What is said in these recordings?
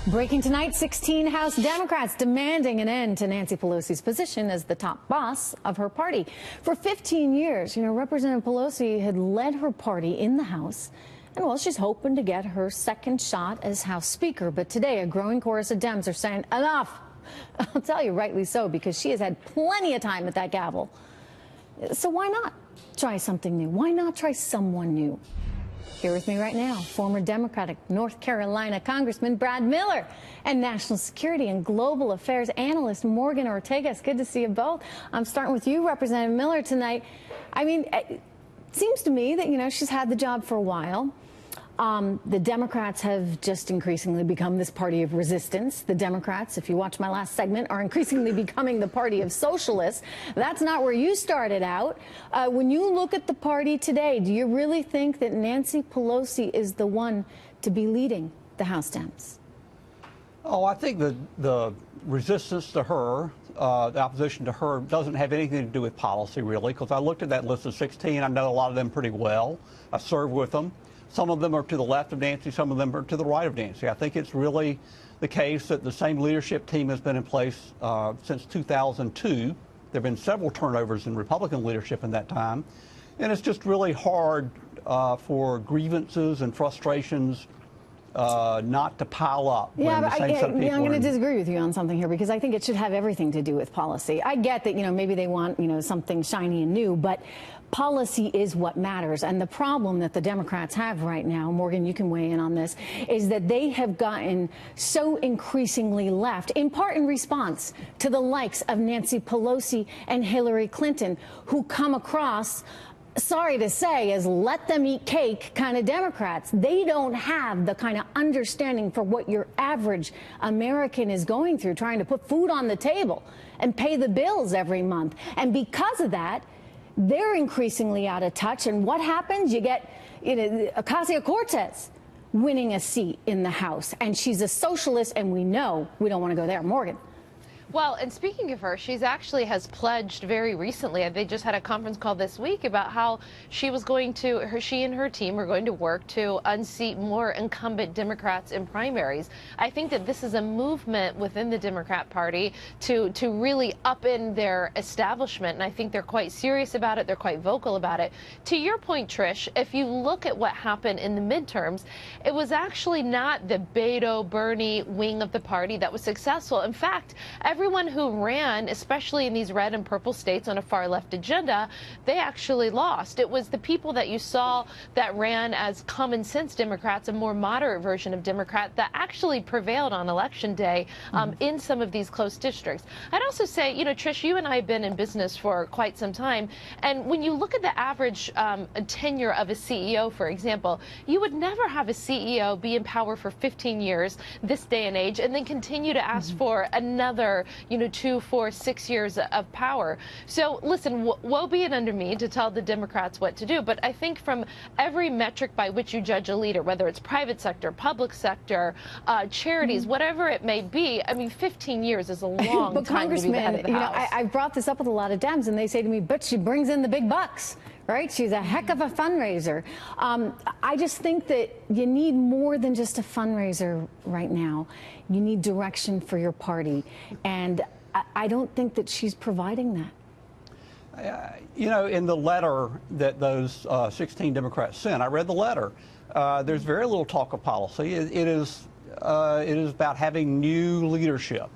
Breaking tonight, 16 House Democrats demanding an end to Nancy Pelosi's position as the top boss of her party. For 15 years, Representative Pelosi had led her party in the House. And, well, she's hoping to get her second shot as House Speaker. But today, a growing chorus of Dems are saying, enough. I'll tell you, rightly so, because she has had plenty of time at that gavel. So why not try something new? Why not try someone new? Here with me right now, former Democratic North Carolina Congressman Brad Miller and National Security and Global Affairs Analyst Morgan Ortega. It's good to see you both. I'm starting with you, Representative Miller, tonight. I mean, it seems to me that, she's had the job for a while. The Democrats have just increasingly become this party of resistance. The Democrats, if you watch my last segment, are increasingly becoming the party of socialists. That's not where you started out. When you look at the party today, do you really think that Nancy Pelosi is the one to be leading the House Dems? Oh, I think the resistance to her, the opposition to her, doesn't have anything to do with policy, really, because I looked at that list of 16. I know a lot of them pretty well. I served with them. Some of them are to the left of Nancy, some of them are to the right of Nancy. I think it's really the case that the same leadership team has been in place since 2002. There have been several turnovers in Republican leadership in that time. And it's just really hard for grievances and frustrations not to pile up. Yeah, but I'm going to disagree with you on something here, because I think it should have everything to do with policy. I get that, maybe they want, something shiny and new, but policy is what matters. And the problem that the Democrats have right now, Morgan, you can weigh in on this, is that they have gotten so increasingly left, in part in response to the likes of Nancy Pelosi and Hillary Clinton, who come across, sorry to say, as let them eat cake kind of Democrats. They don't have the kind of understanding for what your average American is going through, trying to put food on the table and pay the bills every month. And because of that, they're increasingly out of touch. And what happens? You get Ocasio-Cortez winning a seat in the House. And she's a socialist, and we know we don't want to go there. Morgan. Well, and speaking of her, she's actually has pledged very recently. They just had a conference call this week about how she was going to, she and her team are going to work to unseat more incumbent Democrats in primaries. I think that this is a movement within the Democrat Party to really up in their establishment, and I think they're quite serious about it. They're quite vocal about it. To your point, Trish, if you look at what happened in the midterms, it was actually not the Beto, Bernie wing of the party that was successful. In fact, everyone who ran, especially in these red and purple states on a far left agenda, they actually lost. It was the people that you saw that ran as common sense Democrats, a more moderate version of Democrat, that actually prevailed on election day in some of these close districts. I'd also say, Trish, you and I have been in business for quite some time, and when you look at the average tenure of a CEO, for example, you would never have a CEO be in power for 15 years this day and age and then continue to ask for another 2, 4, 6 years of power. So listen, woe be it under me to tell the Democrats what to do. But I think from every metric by which you judge a leader, whether it's private sector, public sector, charities, whatever it may be, I mean, 15 years is a long but time to be the head of the House. I've brought this up with a lot of Dems, and they say to me, but she brings in the big bucks. Right? She's a heck of a fundraiser. I just think that you need more than just a fundraiser right now. You need direction for your party. And I don't think that she's providing that. In the letter that those 16 Democrats sent, I read the letter. There's very little talk of policy. It is about having new leadership.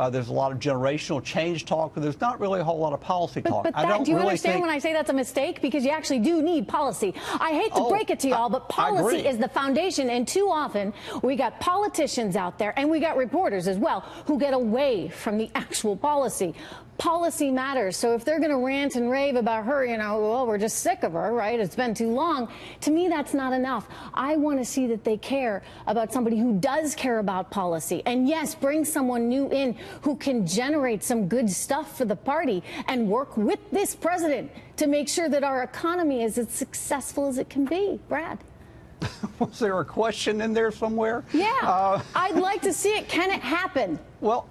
There's a lot of generational change talk, but there's not really a whole lot of policy talk. But do you understand when I say that's a mistake? Because you actually do need policy. I hate to break it to y'all, but policy is the foundation. And too often, we got politicians out there, and we got reporters as well, who get away from the actual policy. Policy matters. So if they're going to rant and rave about her, well, we're just sick of her, right? It's been too long. To me, that's not enough. I want to see that they care about somebody who does care about policy. And yes, bring someone new in who can generate some good stuff for the party and work with this president to make sure that our economy is as successful as it can be. Brad. Was there a question in there somewhere? Yeah. I'd like to see it. Can it happen? Well,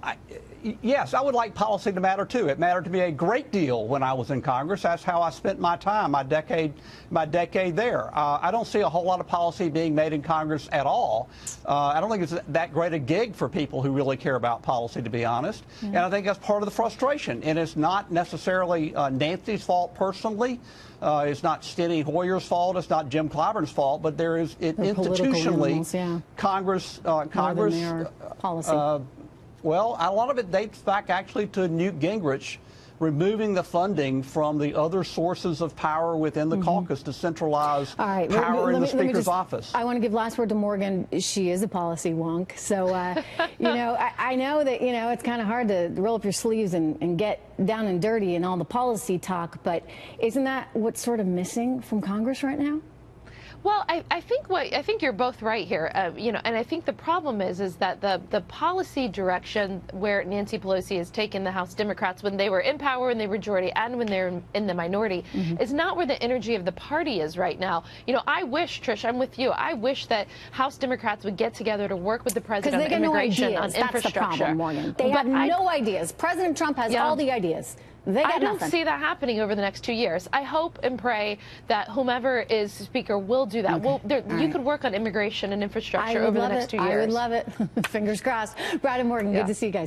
Yes, I would like policy to matter too. It mattered to me a great deal when I was in Congress. That's how I spent my time, my decade there. I don't see a whole lot of policy being made in Congress at all. I don't think it's that great a gig for people who really care about policy, to be honest. And I think that's part of the frustration. And it's not necessarily Nancy's fault personally. It's not Steny Hoyer's fault. It's not Jim Clyburn's fault. But there is institutionally, animals, Congress, policy. Well, a lot of it dates back actually to Newt Gingrich removing the funding from the other sources of power within the caucus to centralize power in the Speaker's office. I want to give last word to Morgan. She is a policy wonk. So, you know, I know that, you know, it's kind of hard to roll up your sleeves and get down and dirty in all the policy talk, but isn't that what's sort of missing from Congress right now? Well, I think you're both right here. You know, and I think the problem is that the policy direction where Nancy Pelosi has taken the House Democrats when they were in power in the majority and when they're in the minority is not where the energy of the party is right now. You know, I wish, Trish, I'm with you. I wish that House Democrats would get together to work with the president on immigration, on infrastructure. That's the problem, Morgan. They have no ideas. President Trump has all the ideas. I don't see that happening over the next 2 years. I hope and pray that whomever is Speaker will do that. You could work on immigration and infrastructure over the next 2 years. I would love it. Fingers crossed. Brad and Morgan, good to see you guys.